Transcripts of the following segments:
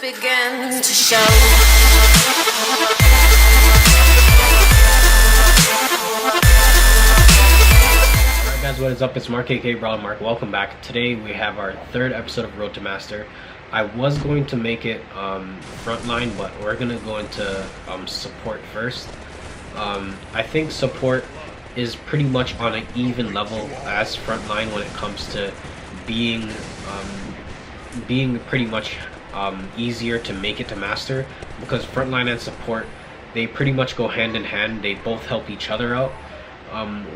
begin to show. Alright guys, what is up? It's Mark aka BrawlerMark. Welcome back. Today we have our third episode of Road to Master. I was going to make it frontline, but we're gonna go into support first. I think support is pretty much on an even level as frontline when it comes to being pretty much easier to make it to master, because frontline and support, they pretty much go hand in hand. They both help each other out.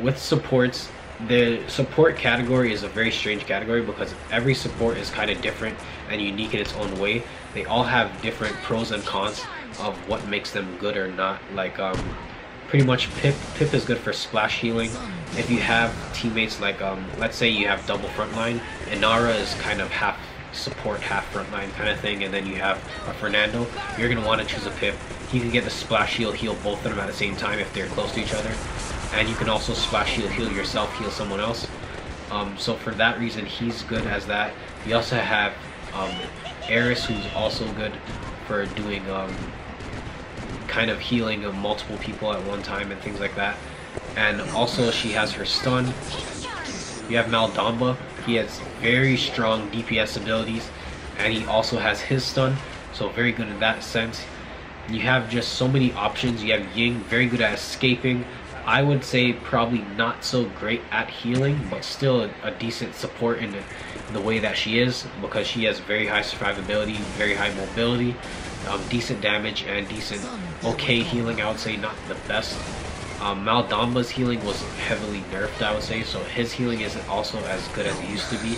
With supports, the support category is a very strange category because every support is kind of different and unique in its own way. They all have different pros and cons of what makes them good or not. Like pretty much Pip is good for splash healing. If you have teammates like let's say you have double frontline, Inara is kind of half support, half frontline kind of thing, and then you have a Fernando. You're going to want to choose a Pip. He can get the splash heal both of them at the same time if they're close to each other, and you can also splash heal yourself, heal someone else. So for that reason, he's good as that. You also have Eris, who's also good for doing kind of healing of multiple people at one time and things like that. And also she has her stun. You have Maldamba. He has very strong DPS abilities, and he also has his stun, so very good in that sense. You have just so many options. You have Ying, very good at escaping. I would say probably not so great at healing, but still a decent support in the way that she is, because she has very high survivability, very high mobility, decent damage, and decent okay healing. I would say not the best. Maldamba's healing was heavily nerfed, I would say, so his healing isn't also as good as it used to be.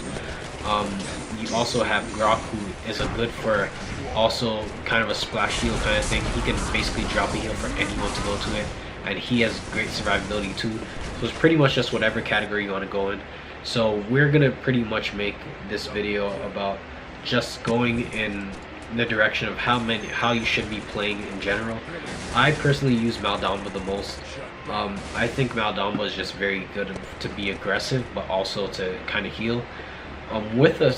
You also have Grok, who is a good for also kind of a splash heal kind of thing. He can basically drop a heal for anyone to go to it, and he has great survivability too. So it's pretty much just whatever category you want to go in. So we're gonna pretty much make this video about just going in the direction of how you should be playing in general. I personally use Maldamba the most. I think Maldamba is just very good to be aggressive, but also to kind of heal. With a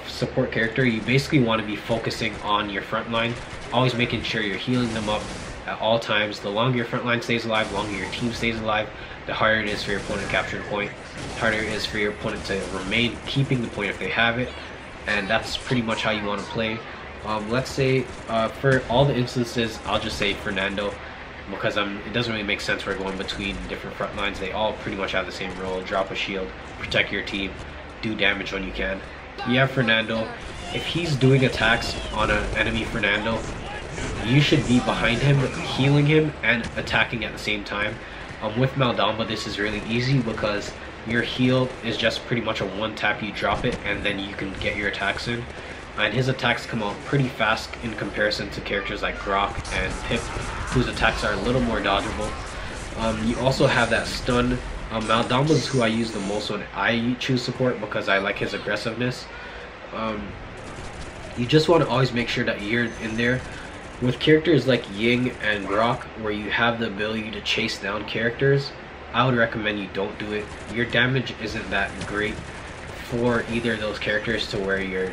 support character, you basically want to be focusing on your front line, always making sure you're healing them up at all times. The longer your front line stays alive, the longer your team stays alive, the harder it is for your opponent to capture the point, the harder it is for your opponent to remain keeping the point if they have it. And that's pretty much how you want to play. Let's say for all the instances, I'll just say Fernando, because it doesn't really make sense for going between different front lines. They all pretty much have the same role: drop a shield, protect your team, do damage when you can. You have Fernando. If he's doing attacks on an enemy Fernando, you should be behind him, healing him and attacking at the same time. With Maldamba, this is really easy because your heal is just pretty much a one tap, you drop it, and then you can get your attacks in. And his attacks come out pretty fast in comparison to characters like Grok and Pip, whose attacks are a little more dodgeable. You also have that stun. Maldamba is who I use the most when I choose support, because I like his aggressiveness. You just want to always make sure that you're in there. With characters like Ying and Grok, where you have the ability to chase down characters, I would recommend you don't do it. Your damage isn't that great for either of those characters to where you're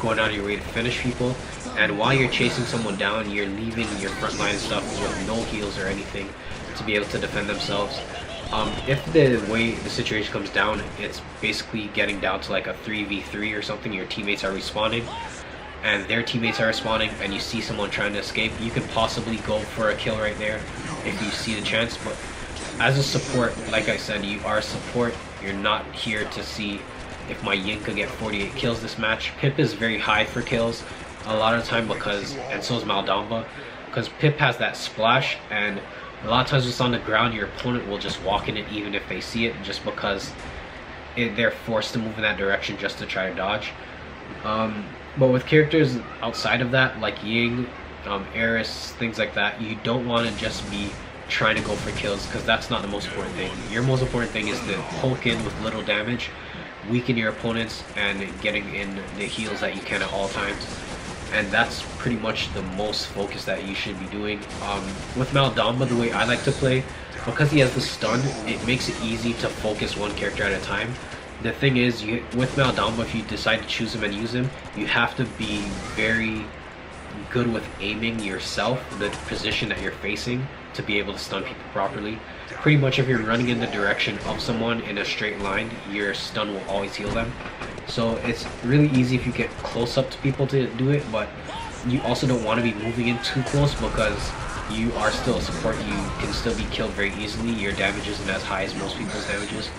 going out of your way to finish people, and while you're chasing someone down, you're leaving your frontline stuff with no heals or anything to be able to defend themselves. If the way the situation comes down, it's basically getting down to like a 3v3 or something, your teammates are respawning and their teammates are respawning, and you see someone trying to escape, you can possibly go for a kill right there if you see the chance. But as a support, like I said, you are a support. You're not here to see if my Ying could get 48 kills this match. Pip is very high for kills a lot of the time, and so is Maldamba, because Pip has that splash, and a lot of times it's on the ground, your opponent will just walk in it even if they see it, just because they're forced to move in that direction just to try to dodge. But with characters outside of that, like Ying, Eris, things like that, you don't want to just be trying to go for kills, because that's not the most important thing. Your most important thing is to poke in with little damage, weaken your opponents, and getting in the heals that you can at all times. And that's pretty much the most focus that you should be doing. With Maldamba, the way I like to play, because he has the stun, it makes it easy to focus one character at a time. The thing is, with Maldamba, if you decide to choose him and use him, you have to be very good with aiming yourself, the position that you're facing, to be able to stun people properly. Pretty much if you're running in the direction of someone in a straight line, your stun will always heal them. So it's really easy if you get close up to people to do it, but you also don't want to be moving in too close because you are still a support. You can still be killed very easily. Your damage isn't as high as most people's damages.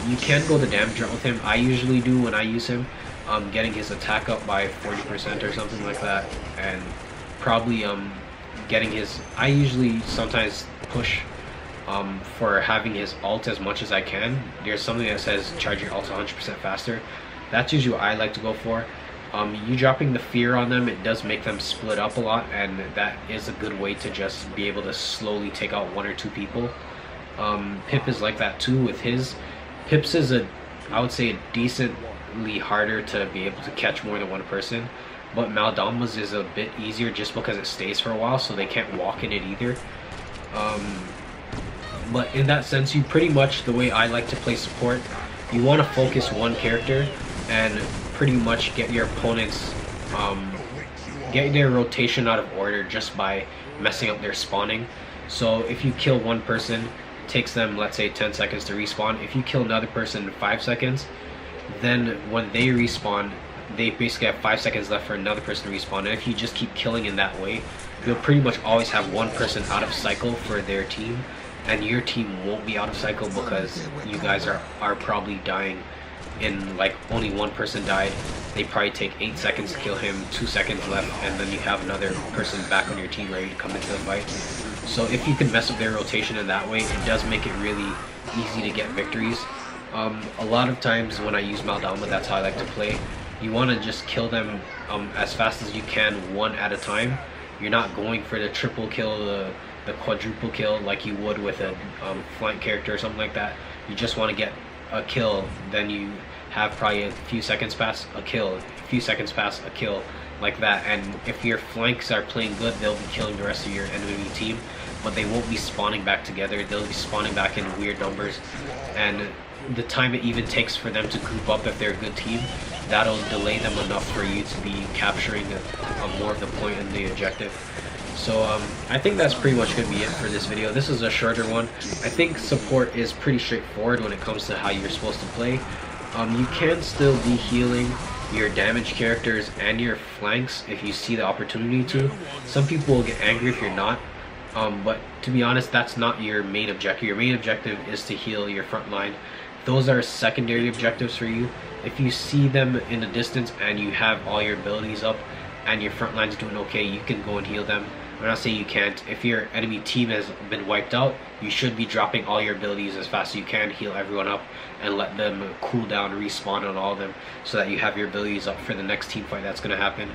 You can go the damage route with him. I usually do when I use him, getting his attack up by 40% or something like that, and probably getting his, I usually sometimes push for having his ult as much as I can. There's something that says charge your ult 100% faster. That's usually what I like to go for. You dropping the fear on them, it does make them split up a lot, and that is a good way to just be able to slowly take out 1 or 2 people. Pip is like that too with his. Pip's is I would say a decently harder to be able to catch more than 1 person, but Maldama's is a bit easier just because it stays for a while, so they can't walk in it either. But in that sense, you pretty much, the way I like to play support, you want to focus one character and pretty much get your opponents, get their rotation out of order just by messing up their spawning. So if you kill one person, it takes them, let's say, 10 seconds to respawn. If you kill another person in 5 seconds, then when they respawn, they basically have 5 seconds left for another person to respawn. And if you just keep killing in that way, you'll pretty much always have one person out of cycle for their team, and your team won't be out of cycle because you guys are probably dying in, like, only one person died. They probably take 8 seconds to kill him, 2 seconds left, and then you have another person back on your team ready to come into the fight. So if you can mess up their rotation in that way, it does make it really easy to get victories. A lot of times when I use Maldama, that's how I like to play. You want to just kill them as fast as you can, one at a time. You're not going for the triple kill, the quadruple kill like you would with a flank character or something like that. You just want to get a kill, then you have probably a few seconds pass, a kill, a few seconds pass, a kill, like that. And if your flanks are playing good, they'll be killing the rest of your enemy team, but they won't be spawning back together. They'll be spawning back in weird numbers, and the time it even takes for them to group up if they're a good team, that'll delay them enough for you to be capturing more of the point in the objective. So I think that's pretty much going to be it for this video. This is a shorter one. I think support is pretty straightforward when it comes to how you're supposed to play. You can still be healing your damage characters and your flanks if you see the opportunity to. Some people will get angry if you're not, but to be honest, that's not your main objective. Your main objective is to heal your front line. Those are secondary objectives for you. If you see them in the distance and you have all your abilities up and your front line's doing okay, you can go and heal them. I'm not saying you can't. If your enemy team has been wiped out, you should be dropping all your abilities as fast as you can, heal everyone up, and let them cool down, respawn on all of them, so that you have your abilities up for the next team fight that's going to happen.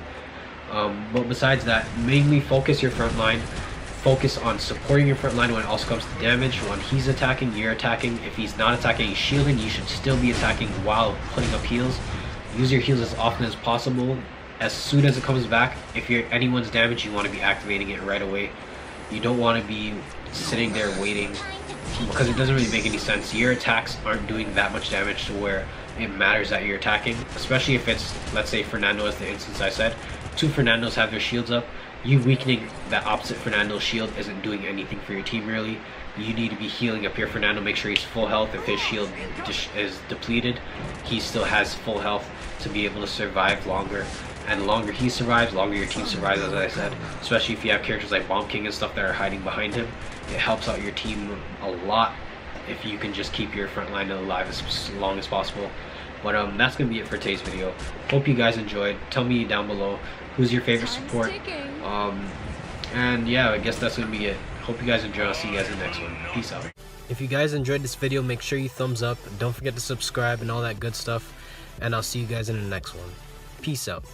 But besides that, mainly focus your front line. Focus on supporting your front line when it also comes to damage. When he's attacking, you're attacking. If he's not attacking, he's shielding, you should still be attacking while putting up heals. Use your heals as often as possible. As soon as it comes back, if you're anyone's damage, you want to be activating it right away. You don't want to be sitting there waiting, because it doesn't really make any sense. Your attacks aren't doing that much damage to where it matters that you're attacking, especially if it's, let's say, Fernando is the instance I said. 2 Fernandos have their shields up. You weakening that opposite Fernando's shield isn't doing anything for your team really. You need to be healing up your Fernando, make sure he's full health. If his shield is depleted, he still has full health to be able to survive longer. And longer he survives, longer your team survives, as I said. Especially if you have characters like Bomb King and stuff that are hiding behind him. It helps out your team a lot if you can just keep your front line alive as long as possible. But that's going to be it for today's video. Hope you guys enjoyed. Tell me down below who's your favorite support. And yeah, I guess that's going to be it. Hope you guys enjoy. I'll see you guys in the next one. Peace out. If you guys enjoyed this video, make sure you thumbs up. Don't forget to subscribe and all that good stuff. And I'll see you guys in the next one. Peace out.